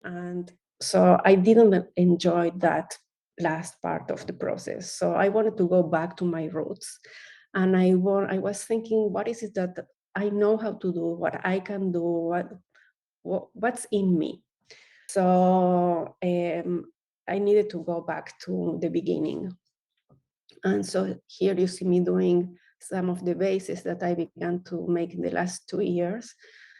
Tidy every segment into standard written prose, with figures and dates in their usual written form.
And so I didn't enjoy that last part of the process. So I wanted to go back to my roots. And I was thinking, what is it that I know how to do, what I can do, what's in me. So I needed to go back to the beginning. And so here you see me doing some of the bases that I began to make in the last 2 years.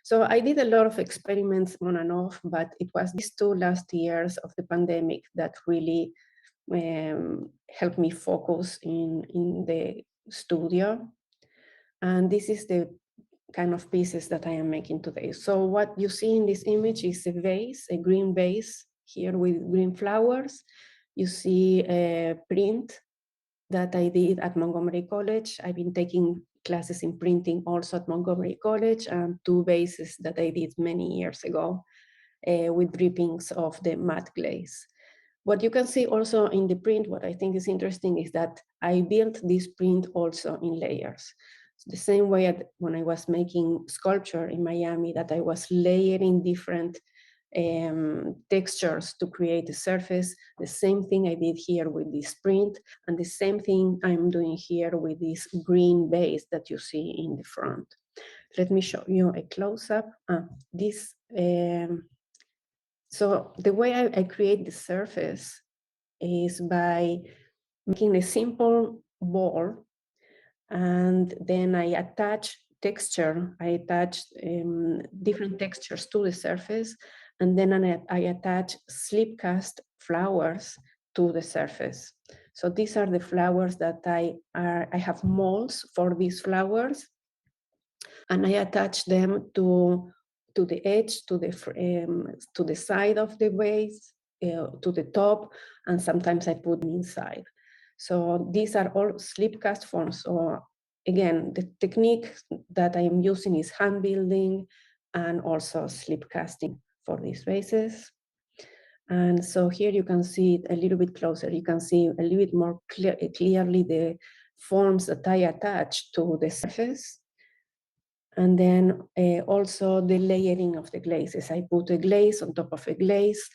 So I did a lot of experiments on and off, but it was these 2 last years of the pandemic that really helped me focus in the studio. And this is the kind of pieces that I am making today. So what you see in this image is a vase, a green vase here with green flowers. You see a print that I did at Montgomery College. I've been taking classes in printing also at Montgomery College, and 2 vases that I did many years ago with drippings of the matte glaze. What you can see also in the print, what I think is interesting is that I built this print also in layers. The same way when I was making sculpture in Miami, that I was layering different textures to create a surface. The same thing I did here with this print, and the same thing I'm doing here with this green base that you see in the front. Let me show you a close-up. So the way I create the surface is by making a simple ball, and then I attach texture. I attach different textures to the surface, and then I attach slip cast flowers to the surface. So these are the flowers that I have molds for these flowers, and I attach them to the edge, to the side of the vase, to the top, and sometimes I put them inside. So these are all slip cast forms. So again, the technique that I am using is hand building and also slip casting for these vases. And so here you can see it a little bit closer. You can see a little bit more clearly the forms that I attach to the surface. And then also the layering of the glazes. I put a glaze on top of a glaze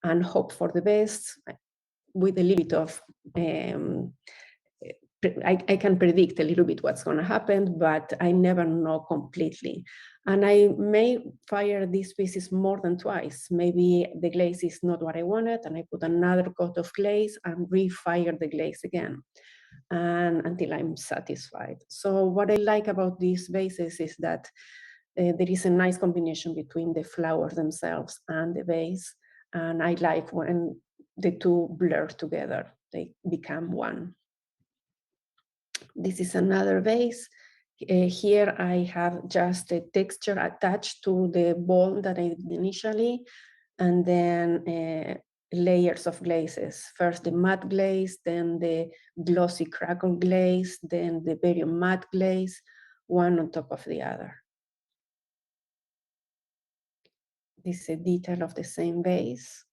and hope for the best with a little bit of, I can predict a little bit what's going to happen, but I never know completely. And I may fire these pieces more than twice. Maybe the glaze is not what I wanted, and I put another coat of glaze and refire the glaze again, and until I'm satisfied. So what I like about these vases is that there is a nice combination between the flowers themselves and the vase. And I like when the two blur together, they become one. This is another vase. Here I have just a texture attached to the ball that I did initially, and then layers of glazes. First the matte glaze, then the glossy crackle glaze, then the very matte glaze, one on top of the other. This is a detail of the same vase.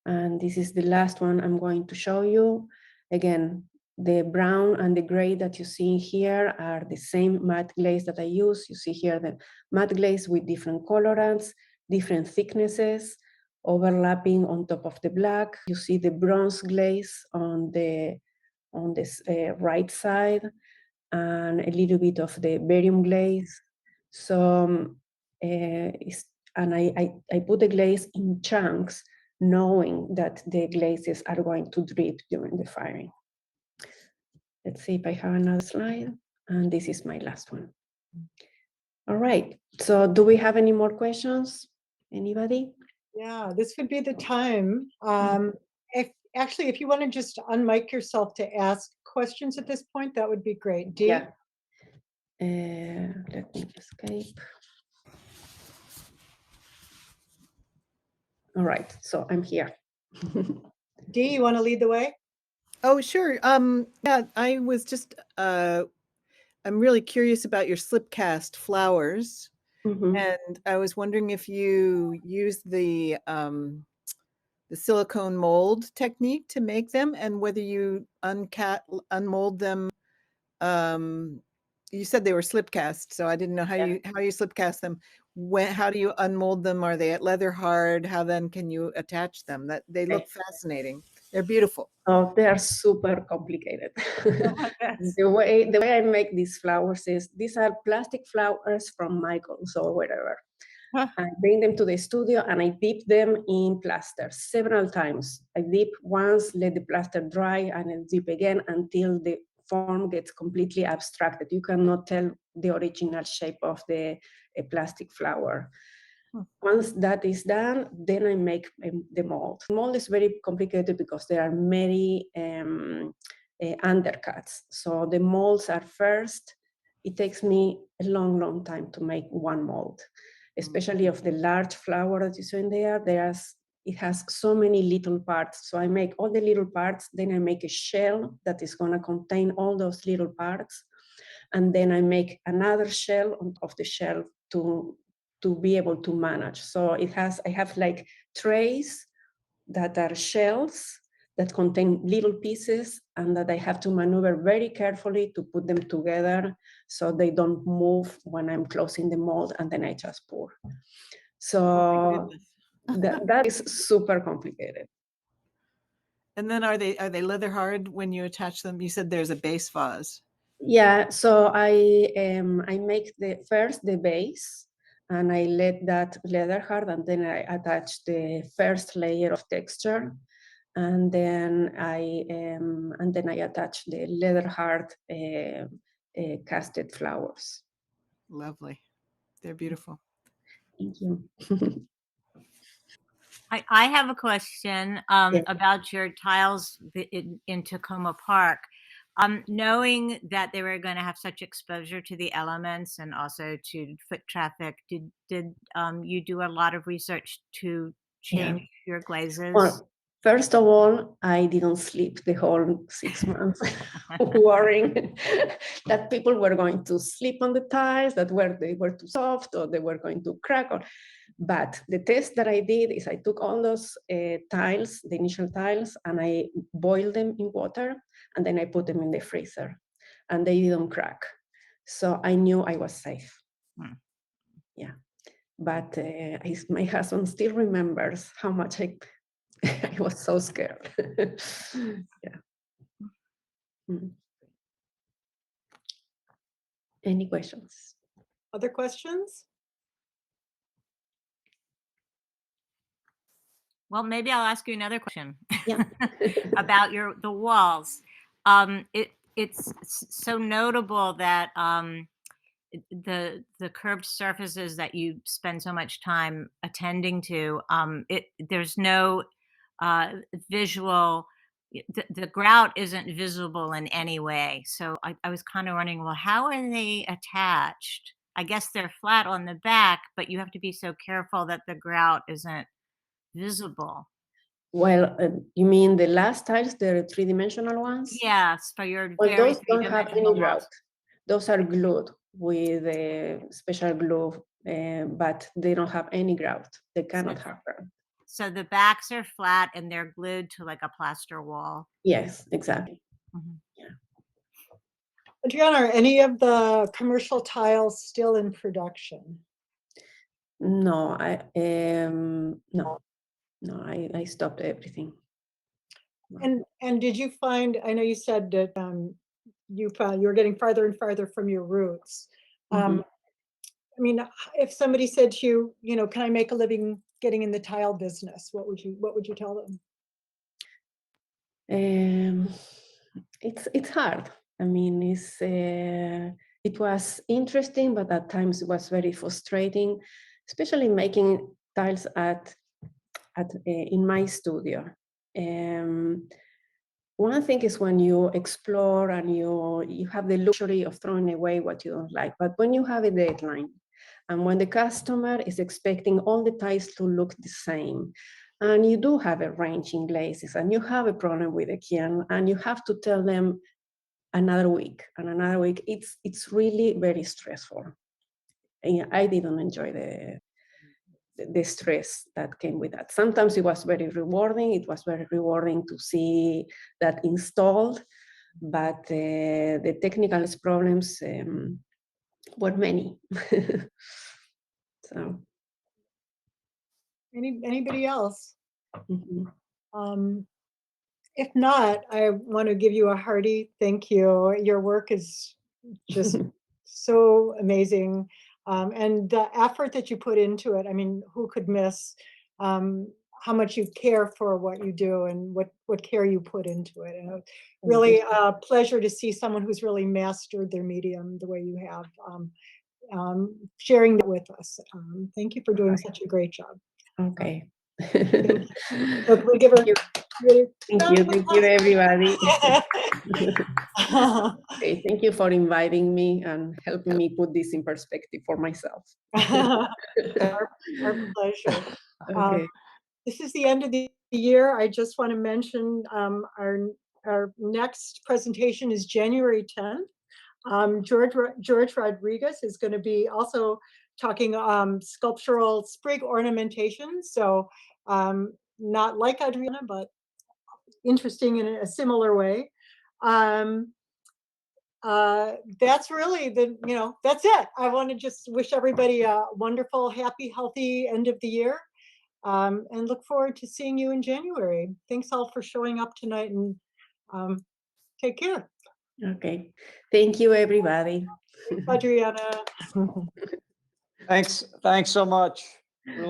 And this is the last one I'm going to show you. Again, the brown and the gray that you see here are the same matte glaze that I use. You see here the matte glaze with different colorants, different thicknesses, overlapping on top of the black. You see the bronze glaze on this right side, and a little bit of the barium glaze. So, and I put the glaze in chunks, knowing that the glazes are going to drip during the firing. Let's see if I have another slide. And this is my last one. All right. So do we have any more questions? Anybody? Yeah, this would be the time. If you want to just unmic yourself to ask questions at this point, that would be great. Dee? Yeah. Let me escape. All right. So I'm here. Dee, you want to lead the way? Oh, sure. Yeah, I was just I'm really curious about your slip cast flowers. And I was wondering if you use the silicone mold technique to make them, and whether you unmold them you said they were slip cast, so I didn't know how you slip cast them. How do you unmold them? Are they at leather hard? How then can you attach them? That they look fascinating. They're beautiful. Oh, they are super complicated. Yes. The way I make these flowers is these are plastic flowers from Michael's or wherever. Huh. I bring them to the studio and I dip them in plaster several times. I dip once, let the plaster dry, and I dip again until the form gets completely abstracted. You cannot tell the original shape of the plastic flower. Once that is done, then I make the mold. The mold is very complicated because there are many undercuts. So the molds are first. It takes me a long, long time to make one mold, especially of the large flower that you saw in there. It has so many little parts. So I make all the little parts, then I make a shell that is going to contain all those little parts. And then I make another shell of the shell to be able to manage. So I have like trays that are shells that contain little pieces and that I have to maneuver very carefully to put them together so they don't move when I'm closing the mold, and then I just pour. So that is super complicated. And then are they leather hard when you attach them? You said there's a base vase. Yeah, so I make the base, and I let that leather hard, and then I attach the first layer of texture, and then I attach the leather hard casted flowers. Lovely. They're beautiful. Thank you. I have a question Yes. about your tiles in Tacoma Park. Knowing that they were going to have such exposure to the elements and also to foot traffic, did you do a lot of research to change your glazes? Well, first of all, I didn't sleep the whole 6 months, worrying that people were going to sleep on the tiles, that they were too soft or they were going to crack. But the test that I did is I took all those tiles, the initial tiles, and I boiled them in water, and then I put them in the freezer, and they didn't crack. So I knew I was safe. Yeah. But my husband still remembers how much I was so scared. Yeah. Mm. Any questions? Other questions? Well, maybe I'll ask you another question. Yeah. About the walls. It's so notable that the curved surfaces that you spend so much time attending to, there's no visual. The grout isn't visible in any way. So I was kind of wondering, well, how are they attached? I guess they're flat on the back, but you have to be so careful that the grout isn't visible. Well, you mean the last tiles, the three-dimensional ones? Yes, for your Well, very those don't have any three-dimensional grout. walls. Those are glued with a special glue, but they don't have any grout. They cannot have grout. So the backs are flat and they're glued to like a plaster wall. Yes, exactly. Mhm. Yeah. Adriana, are any of the commercial tiles still in production? No, I stopped everything. And did you find, I know you said that you found you were getting farther and farther from your roots. Mhm. I mean, if somebody said to you, can I make a living getting in the tile business? What would you tell them? It's hard. I mean, it was interesting, but at times it was very frustrating, especially making tiles in my studio. One thing is when you explore and you have the luxury of throwing away what you don't like, but when you have a deadline, and when the customer is expecting all the tiles to look the same, and you do have a range in glazes, and you have a problem with the kiln, and you have to tell them another week and another week, it's really very stressful. And I didn't enjoy the stress that came with that. Sometimes it was very rewarding. It was very rewarding to see that installed, but the technical problems were many. So. Anybody else? Mhm. If not, I want to give you a hearty thank you. Your work is just so amazing. And the effort that you put into it, I mean, who could miss how much you care for what you do and what care you put into it. And really a pleasure to see someone who's really mastered their medium the way you have, sharing that with us. Thank you for doing such a great job. Okay. So can we give her Thank you, everybody. Okay, thank you for inviting me and helping me put this in perspective for myself. our pleasure. Okay. This is the end of the year. I just want to mention our next presentation is January 10th. George Rodriguez is going to be also talking sculptural sprig ornamentation. So not like Adriana, but interesting in a similar way. That's really that's it. I want to just wish everybody a wonderful, happy, healthy end of the year. And look forward to seeing you in January. Thanks all for showing up tonight, and take care. Okay. Thank you, everybody. Adriana. Thanks so much.